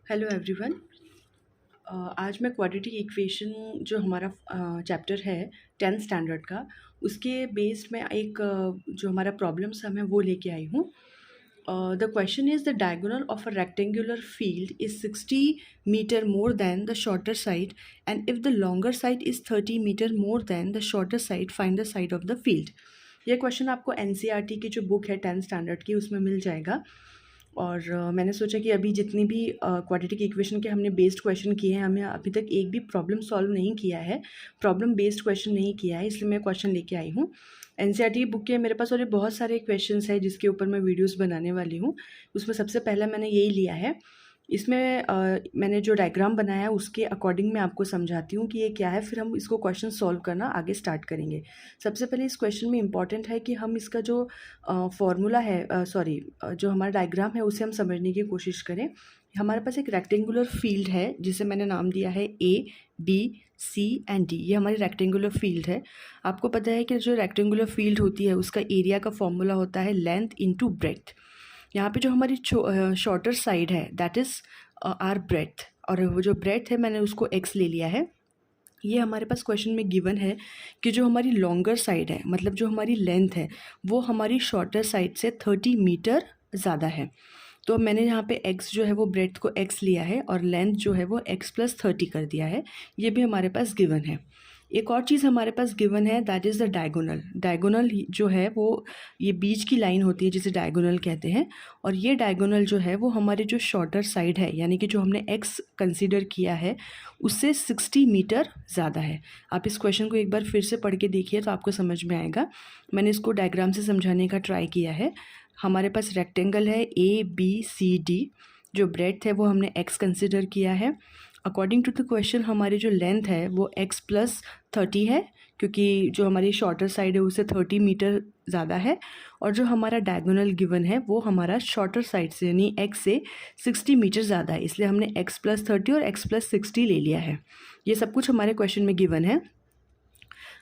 Hello everyone. आज मैं quadratic equation जो हमारा चैप्टर है 10th स्टैंडर्ड का, उसके बेस्ड में एक जो हमारा प्रॉब्लम सम है वो लेके आई हूँ। The question is the diagonal of a rectangular field is 60 metre more than the shorter side and if the longer side is 30 metre more than the shorter side, find the side of the field. यह question आपको NCERT की जो book है 10th standard की उसमें मिल जाएगा। और मैंने सोचा कि अभी जितनी भी क्वाड्रेटिक इक्वेशन के हमने बेस्ड क्वेश्चन किए हैं, हमें अभी तक एक भी प्रॉब्लम सॉल्व नहीं किया है, प्रॉब्लम बेस्ड क्वेश्चन नहीं किया है, इसलिए मैं क्वेश्चन लेके आई हूँ। एनसीईआरटी बुक के मेरे पास और बहुत सारे क्वेश्चंस हैं जिसके ऊपर मैं वीडियोस बनाने वाली हूँ। उसमें सबसे पहला मैंने यही लिया है। इसमें मैंने जो डायग्राम बनाया है उसके अकॉर्डिंग मैं आपको समझाती हूँ कि ये क्या है, फिर हम इसको क्वेश्चन सॉल्व करना आगे स्टार्ट करेंगे। सबसे पहले इस क्वेश्चन में इम्पॉर्टेंट है कि हम इसका जो फॉर्मूला है, जो हमारा डायग्राम है उसे हम समझने की कोशिश करें। हमारे पास एक रेक्टेंगुलर फील्ड है जिसे मैंने नाम दिया है A, B, C and D। ये हमारी रेक्टेंगुलर फील्ड है। आपको पता है कि जो रेक्टेंगुलर फील्ड होती है उसका एरिया का फॉर्मूला होता है लेंथ इंटू ब्रेथ। यहाँ पे जो हमारी शॉर्टर साइड है दैट इज़ आर ब्रेथ, और वो जो ब्रेथ है मैंने उसको x ले लिया है। ये हमारे पास क्वेश्चन में गिवन है कि जो हमारी लॉन्गर साइड है, मतलब जो हमारी लेंथ है, वो हमारी शॉर्टर साइड से 30 मीटर ज़्यादा है। तो मैंने यहाँ पे x जो है वो ब्रेथ को x लिया है और लेंथ जो है वो x+30 कर दिया है। ये भी हमारे पास गिवन है। एक और चीज़ हमारे पास गिवन है that is the diagonal. Diagonal जो है वो ये बीच की लाइन होती है जिसे डायगोनल कहते हैं, और ये डायगोनल जो है वो हमारे जो शॉर्टर साइड है, यानी कि जो हमने x कंसीडर किया है उससे 60 मीटर ज़्यादा है। आप इस क्वेश्चन को एक बार फिर से पढ़ के देखिए तो आपको समझ में आएगा। मैंने इसको डायग्राम से समझाने का ट्राई किया है। हमारे पास रेक्टेंगल है ABCD, जो ब्रेथ है वो हमने x कंसिडर किया है। अकॉर्डिंग टू द क्वेश्चन हमारी जो लेंथ है वो x+30 है, क्योंकि जो हमारी शॉर्टर साइड है उससे 30 मीटर ज़्यादा है, और जो हमारा डायगोनल गिवन है वो हमारा शॉर्टर साइड से यानी x से 60 मीटर ज़्यादा है, इसलिए हमने x+30 और x+60 ले लिया है। ये सब कुछ हमारे क्वेश्चन में गिवन है।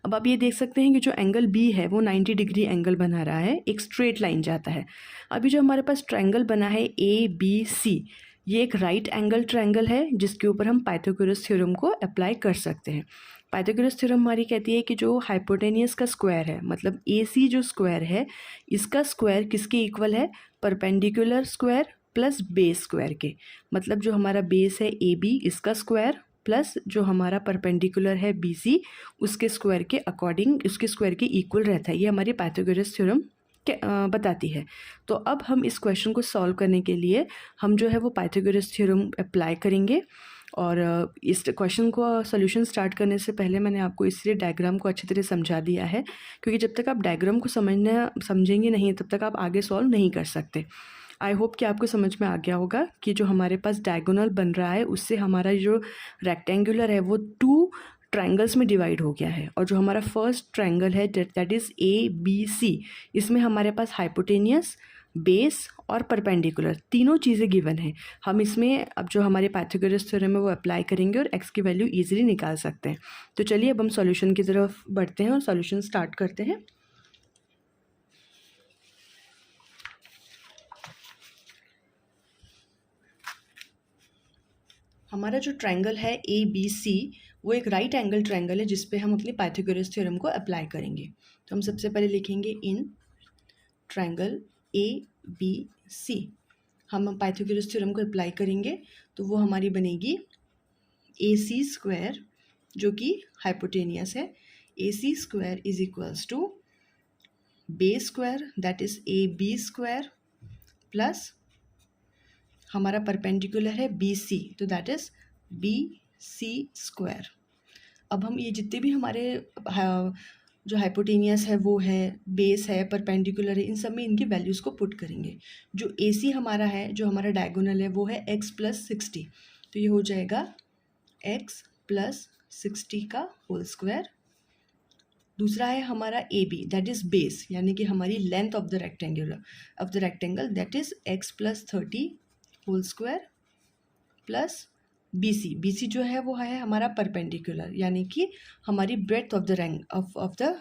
अब आप ये देख सकते हैं कि जो एंगल B है वो 90 डिग्री एंगल बना रहा है, एक स्ट्रेट लाइन जाता है। अभी जो हमारे पास ट्रायंगल बना है ABC, ये एक राइट एंगल ट्रायंगल है जिसके ऊपर हम पाइथागोरस थ्योरम को अप्लाई कर सकते हैं। पाइथागोरस थ्योरम हमारी कहती है कि जो हाइपोटेनियस का स्क्वायर है, मतलब AC जो स्क्वायर है, इसका स्क्वायर किसके इक्वल है? Perpendicular square plus base square के। मतलब जो हमारा बेस है AB, इसका स्क्वायर प्लस जो हमारा परपेंडिकुलर है BC, उसके स्क्वायर के अकॉर्डिंग, उसके स्क्वायर के इक्वल रहता है। ये हमारी पाइथागोरस थ्योरम बताती है। तो अब हम इस क्वेश्चन को सॉल्व करने के लिए हम जो है वो पाइथागोरस थ्योरम अप्लाई करेंगे। और इस क्वेश्चन को सॉल्यूशन स्टार्ट करने से पहले मैंने आपको इसलिए डायग्राम को अच्छी तरह समझा दिया है, क्योंकि जब तक आप डायग्राम को समझेंगे नहीं तब तक आप आगे सॉल्व नहीं कर सकते। आई होप कि आपको समझ में आ गया होगा कि जो हमारे पास डायगोनल बन रहा है उससे हमारा जो रेक्टेंगुलर है वो 2 ट्रायंगल्स में डिवाइड हो गया है, और जो हमारा फर्स्ट ट्रायंगल है दैट इज़ ABC, इसमें हमारे पास हाइपोटेनियस, बेस और परपेंडिकुलर तीनों चीज़ें गिवन है। हम इसमें अब जो हमारे पाइथागोरस थ्योरम है वो अप्लाई करेंगे और x की वैल्यू ईजिली निकाल सकते हैं। तो चलिए अब हम सॉल्यूशन की तरफ बढ़ते हैं और सॉल्यूशन स्टार्ट करते हैं। हमारा जो ट्रायंगल है ABC वो एक राइट एंगल ट्रायंगल है जिस पे हम अपनी पाइथागोरस थ्योरम को अप्लाई करेंगे। तो हम सबसे पहले लिखेंगे इन ट्रायंगल ABC हम पाइथागोरस थ्योरम को अप्लाई करेंगे तो वो हमारी बनेगी AC स्क्वायर, जो कि हाइपोटेनियस है। AC square is equals to base square that is AB square plus हमारा परपेंडिकुलर है BC, तो दैट इज BC स्क्वायर। अब हम ये जितने भी हमारे जो हाइपोटेनियस है वो है, बेस है, परपेंडिकुलर है, इन सब में इनकी वैल्यूज़ को पुट करेंगे। जो AC हमारा है, जो हमारा डायगोनल है, वो है x+60, तो ये हो जाएगा x+60 का होल स्क्वायर। दूसरा है हमारा AB दैट इज़ बेस, यानी कि हमारी length of the rectangle that is x+30 whole square plus BC जो है वो है हमारा परपेंडिकुलर, यानी कि हमारी ब्रेथ ऑफ द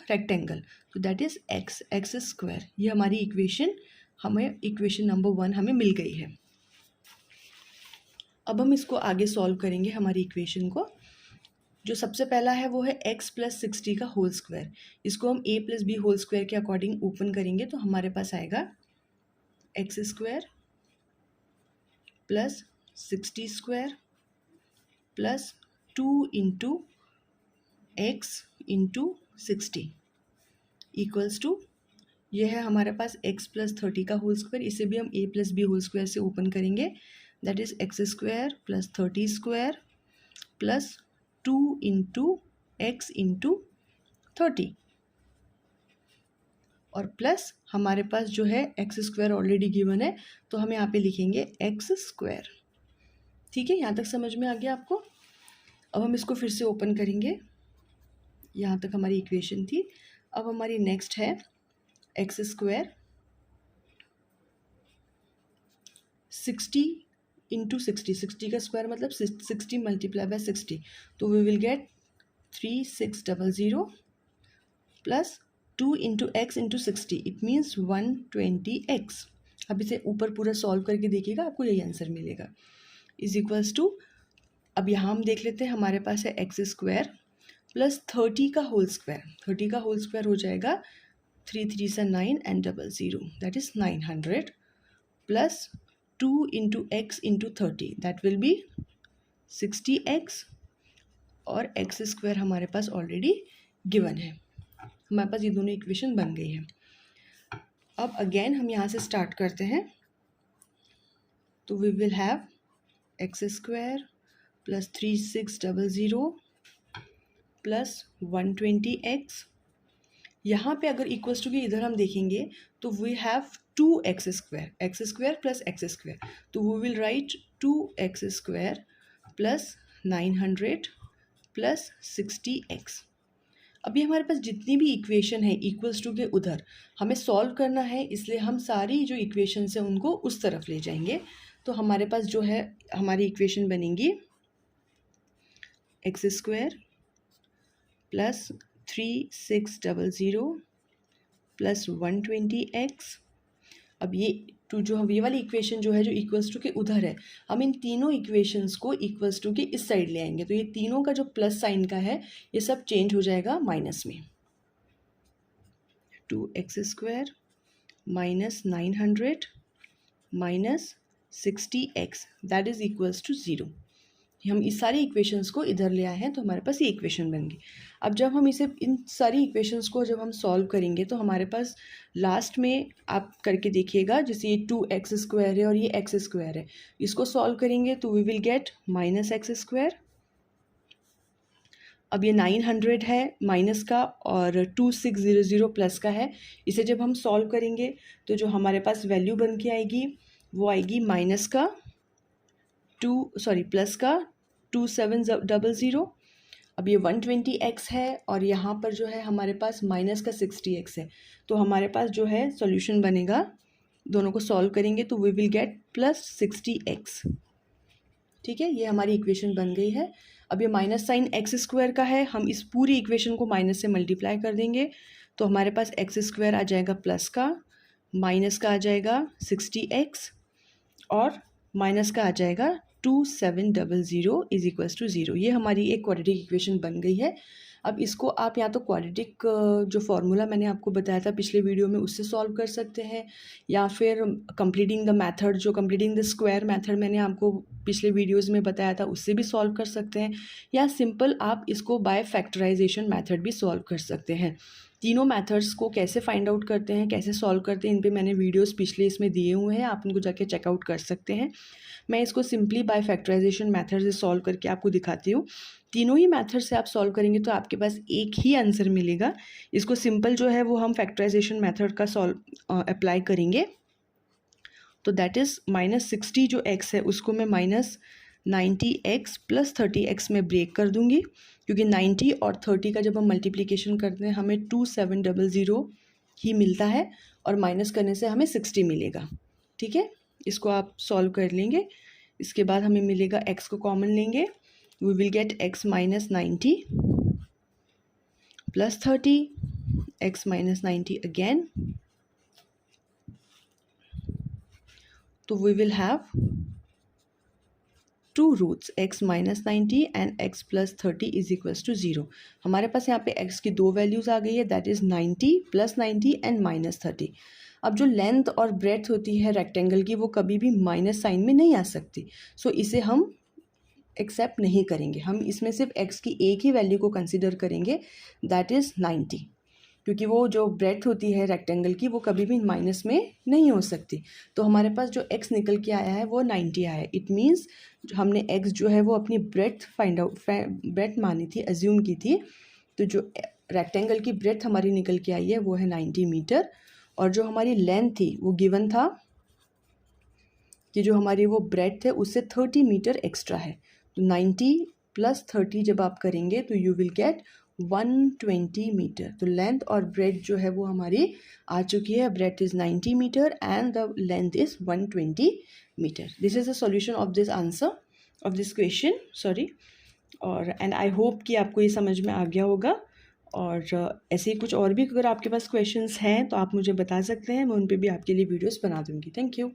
रेक्टेंगल, तो दैट इज़ x स्क्वायर। ये हमारी इक्वेशन नंबर 1 हमें मिल गई है। अब हम इसको आगे सॉल्व करेंगे हमारी इक्वेशन को। जो सबसे पहला है वो है x प्लस 60 का होल स्क्वायर। इसको हम a plus B whole square के अकॉर्डिंग ओपन करेंगे तो हमारे पास आएगा x square plus 60 square plus 2 into x into 60 equals to, ये है हमारे पास x प्लस 30 का होल स्क्वायर। इसे भी हम a plus B whole square से ओपन करेंगे, that is x square plus 30 square plus 2 into x into 30 और प्लस हमारे पास जो है एक्स स्क्वायर ऑलरेडी गिवन है तो हम यहाँ पे लिखेंगे एक्स स्क्वायर। ठीक है, यहाँ तक समझ में आ गया आपको। अब हम इसको फिर से ओपन करेंगे, यहाँ तक हमारी इक्वेशन थी। अब हमारी नेक्स्ट है एक्स स्क्वायर 60 इंटू 60 का स्क्वायर मतलब 60 मल्टीप्लाई बाय 60, तो we will get 3600 plus 2 into x into 60, it means 120x। अब इसे ऊपर पूरा सॉल्व करके देखिएगा, आपको यही आंसर मिलेगा। इज इक्वल्स टू, अब यहाँ हम देख लेते हैं, हमारे पास है एक्स स्क्वायर प्लस 30 का होल स्क्वायर। 30 का होल स्क्वायर हो जाएगा 3 3 से 9 and 00, that is 900 plus 2 into x into 30, that will be 60x और एक्स स्क्वायर हमारे पास ऑलरेडी गिवन है। हमारे पास ये दोनों इक्वेशन बन गई है। अब अगेन हम यहाँ से स्टार्ट करते हैं, तो we will have x square plus 3600 plus 120x। यहाँ पे अगर इक्वल्स टू के इधर हम देखेंगे तो we have 2x square plus x square, तो we will write 2x square plus 900 plus 60x। अभी हमारे पास जितनी भी इक्वेशन है इक्वल्स टू के उधर हमें सॉल्व करना है, इसलिए हम सारी जो इक्वेशंस हैं उनको उस तरफ ले जाएंगे। तो हमारे पास जो है हमारी इक्वेशन बनेगी x square plus 3600 plus 120x। अब ये ये वाली इक्वेशन जो है जो इक्वल्स टू के उधर है, हम इन तीनों इक्वेशंस को इक्वल्स टू के इस साइड ले आएंगे, तो ये तीनों का जो प्लस साइन का है ये सब चेंज हो जाएगा माइनस में। 2x square minus 900 minus 60x, that is equals to 0। हम इस सारी इक्वेशंस को इधर ले आए हैं तो हमारे पास ये इक्वेशन बन गई। अब जब हम इसे इन सारी इक्वेशंस को जब हम सॉल्व करेंगे तो हमारे पास लास्ट में आप करके देखिएगा, जैसे ये 2x स्क्वायर है और ये x स्क्वायर है, इसको सॉल्व करेंगे तो we will get minus x square. अब ये 900 है माइनस का और 2600 प्लस का है, इसे जब हम सॉल्व करेंगे तो जो हमारे पास वैल्यू बन के आएगी वो आएगी माइनस का प्लस का 2700। अब ये 120x है और यहाँ पर जो है हमारे पास माइनस का 60x है, तो हमारे पास जो है सॉल्यूशन बनेगा, दोनों को सॉल्व करेंगे तो we will gate plus 60x। ठीक है, ये हमारी इक्वेशन बन गई है। अब ये माइनस साइन एक्स स्क्वायर का है, हम इस पूरी इक्वेशन को माइनस से मल्टीप्लाई कर देंगे तो हमारे पास एक्स स्क्वायर आ जाएगा प्लस का, माइनस का आ जाएगा 60x और माइनस का आ जाएगा 2700 इज इक्वल्स टू 0। ये हमारी एक क्वाड्रेटिक इक्वेशन बन गई है। अब इसको आप या तो क्वाड्रेटिक जो फॉर्मूला मैंने आपको बताया था पिछले वीडियो में उससे सॉल्व कर सकते हैं, या फिर कंप्लीटिंग द मेथड, जो कंप्लीटिंग द स्क्वायर मेथड मैंने आपको पिछले वीडियोस में बताया था उससे भी सॉल्व कर सकते हैं, या सिंपल आप इसको बाय फैक्टराइजेशन मेथड भी सॉल्व कर सकते हैं। तीनों मेथड्स को कैसे फाइंड आउट करते हैं, कैसे सॉल्व करते हैं, इन पे मैंने वीडियोस पिछले इसमें दिए हुए हैं, आप उनको जाके चेकआउट कर सकते हैं। मैं इसको सिंपली बाय फैक्टराइजेशन मेथड से सॉल्व करके आपको दिखाती हूँ। तीनों ही मेथड से आप सॉल्व करेंगे तो आपके पास एक ही आंसर मिलेगा। इसको सिंपल जो है वो हम फैक्टराइजेशन मेथड का सॉल्व अप्लाई करेंगे, तो दैट इज़ माइनस 60 जो x है उसको मैं माइनस 90x प्लस 30x में ब्रेक कर दूंगी, क्योंकि 90 और 30 का जब हम मल्टीप्लिकेशन करते हैं हमें 2700 ही मिलता है और माइनस करने से हमें 60 मिलेगा। ठीक है, इसको आप सॉल्व कर लेंगे। इसके बाद हमें मिलेगा x को कॉमन लेंगे, we will get x minus 90 plus 30, x minus 90 again, तो we will have two roots x minus 90 and x plus 30 is equals to 0। हमारे पास यहाँ पे x की दो वैल्यूज़ आ गई है, that is 90 plus 90 and minus 30। अब जो लेंथ और ब्रेथ होती है रेक्टेंगल की वो कभी भी माइनस साइन में नहीं आ सकती, सो इसे हम एक्सेप्ट नहीं करेंगे। हम इसमें सिर्फ x की एक ही वैल्यू को कंसिडर करेंगे, दैट इज़ 90, क्योंकि वो जो ब्रेथ होती है रेक्टेंगल की वो कभी भी माइनस में नहीं हो सकती। तो हमारे पास जो x निकल के आया है वो 90 आया है। इट मीन्स हमने x जो है वो अपनी ब्रेथ मानी थी, अज्यूम की थी। तो जो रेक्टेंगल की ब्रेथ हमारी निकल के आई है वो है 90 मीटर, और जो हमारी लेंथ थी वो गिवन था कि जो हमारी वो ब्रेथ है उससे 30 मीटर एक्स्ट्रा है। तो 90 प्लस 30 जब आप करेंगे तो यू विल गेट 120 मीटर। तो लेंथ और ब्रेथ जो है वो हमारी आ चुकी है। Breadth is 90 metre and the length is 120 metre. This is the solution of this answer of this question, sorry. और एंड आई होप कि आपको ये समझ में आ गया होगा। और ऐसे ही कुछ और भी अगर आपके पास क्वेश्चंस हैं तो आप मुझे बता सकते हैं, मैं उन पे भी आपके लिए वीडियोस बना दूँगी। Thank you.